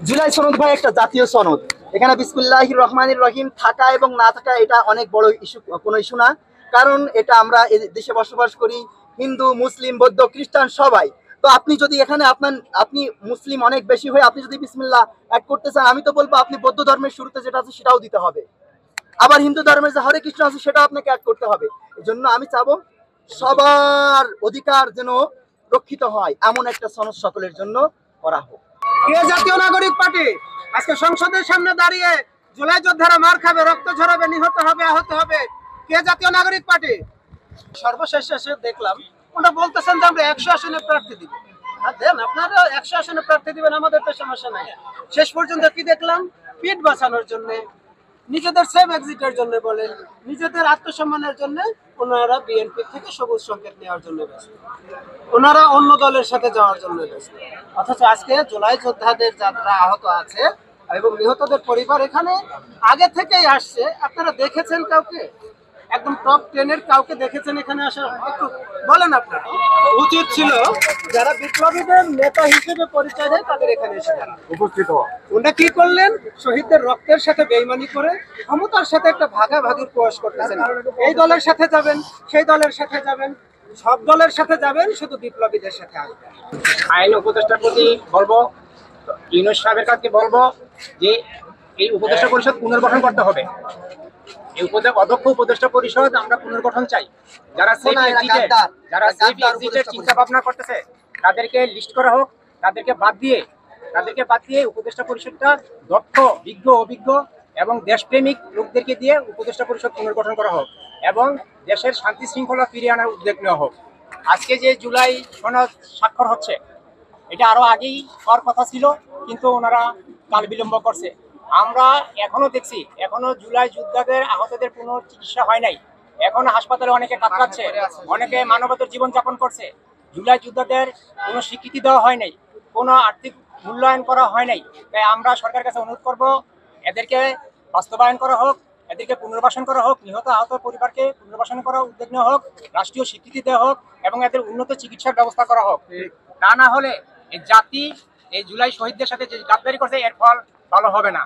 জুলাই সনদ ভাই একটা জাতীয় সনদ। এখানে বিসমিল্লাহির রহমানির রহিম থাকা এবং না থাকা এটা অনেক বড় ইস্যু, কোনো ইস্যু না। কারণ এটা আমরা এই দেশে বসবাস করি, হিন্দু মুসলিম বৌদ্ধ খ্রিস্টান সবাই। তো আপনি যদি এখানে আপনি মুসলিম অনেক বেশি হয়ে আপনি যদি বিসমিল্লাহ অ্যাড করতে চান, আমি তো বলবো আপনি বৌদ্ধ ধর্মের শুরুতে যেটা আছে সেটাও দিতে হবে। আবার হিন্দু ধর্মের যে হরে কৃষ্ণ আছে সেটাও আপনাকে অ্যাড করতে হবে। এই জন্য আমি চাবো সবার অধিকার যেন রক্ষিত হয়, এমন একটা সনদ সকলের জন্য করা হোক। কে জাতীয় নাগরিক পার্টি আজকে সংসদের সামনে দাঁড়িয়ে জুলাই যোদ্ধারা মার খাবে, রক্ত ঝরাবে, নিহত হবে, আহত হবে? কে জাতীয় নাগরিক পার্টি? সর্বশেষ এসে দেখলাম ওটা বলতেছেন যে আমরা 100 আসনে প্রার্থী দিব। আর দেন, আপনারা 100 আসনে প্রার্থী দিবেন, আমাদের তো সমস্যা নাই। শেষ পর্যন্ত কি দেখলাম? পিঠ বাঁচানোর জন্য, নিজেদের সেভ এক্সিটের জন্য বলেন, নিজেদের আত্মসম্মানের জন্য ওনারা বিএনপি থেকে সবুজ সংকেত নেওয়ার জন্য ব্যস্ত, ওনারা অন্য দলের সাথে যাওয়ার জন্য ব্যস্ত। অথচ আজকে জুলাই যোদ্ধাদের যারা আহত আছে এবং নিহতদের পরিবার এখানে আগে থেকেই আসছে। আপনারা দেখেছেন কাউকে, একদম টপ 10 এর কাউকে দেখেছেন এখানে আসা? একটু বলেন। আপনার উচিত ছিল যারা বিপ্লবীদের নেতা হিসেবে পরিচয় দেয় তাদের এখানে এসে উপস্থিত হওয়া। ওটা কি করলেন? শহীদদের রক্তের সাথে বেইমানি করে ক্ষমতার সাথে একটা ভাগাভাগির প্রয়াস করতেছেন। এই দলের সাথে যাবেন, সেই দলের সাথে যাবেন, সব দলের সাথে যাবেন, শুধু বিপ্লবীদের সাথে আসবেন। আইন উপদেষ্টার প্রতি বলবো, ইউনূস সাহেবের কাছে বলবো যে এই উপদেষ্টা পরিষদ পুনর্গঠন করতে হবে। এই অধ্যক্ষ উপদেষ্টা পরিষদ আমরা পুনর্গঠন চাই। যারা চিন্তা ভাবনা করতেছে তাদেরকে লিস্ট করা হোক, তাদেরকে বাদ দিয়ে উপদেষ্টা পরিষদটা দক্ষ, বিজ্ঞ, অভিজ্ঞ এবং দেশপ্রেমিক লোকদেরকে দিয়ে উপদেষ্টা পরিষদ পুনর্গঠন করা হোক এবং দেশের শান্তি শৃঙ্খলা ফিরিয়ে আনার উদ্যোগ নেওয়া হোক। আজকে যে জুলাই সনদ স্বাক্ষর হচ্ছে, এটা আরো আগেই হওয়ার কথা ছিল, কিন্তু ওনারা কাল বিলম্ব করছে। আমরা এখনো দেখছি, এখনো জুলাই যোদ্ধাদের আহতদের কোনো চিকিৎসা হয় নাই, এখনো হাসপাতালে অনেকে কাতরাচ্ছে, অনেকে মানবতার জীবন যাপন করছে। জুলাই যোদ্ধাদের কোনো স্বীকৃতি দেওয়া হয় নাই, কোনো আর্থিক মূল্যায়ন করা হয় নাই। তাই আমরা সরকারের কাছে অনুরোধ করব, এদেরকে বাস্তবায়ন করা হোক, এদেরকে পুনর্বাসন করা হোক, নিহত আহত পরিবারকে পুনর্বাসন করার উদ্যোগ নেওয়া হোক, রাষ্ট্রীয় স্বীকৃতি দেওয়া হোক এবং এদের উন্নত চিকিৎসার ব্যবস্থা করা হোক। তা না হলে এই জাতি এই জুলাই শহীদদের সাথে যে গাদ্দারি করছে এর ফল ভালো হবে না।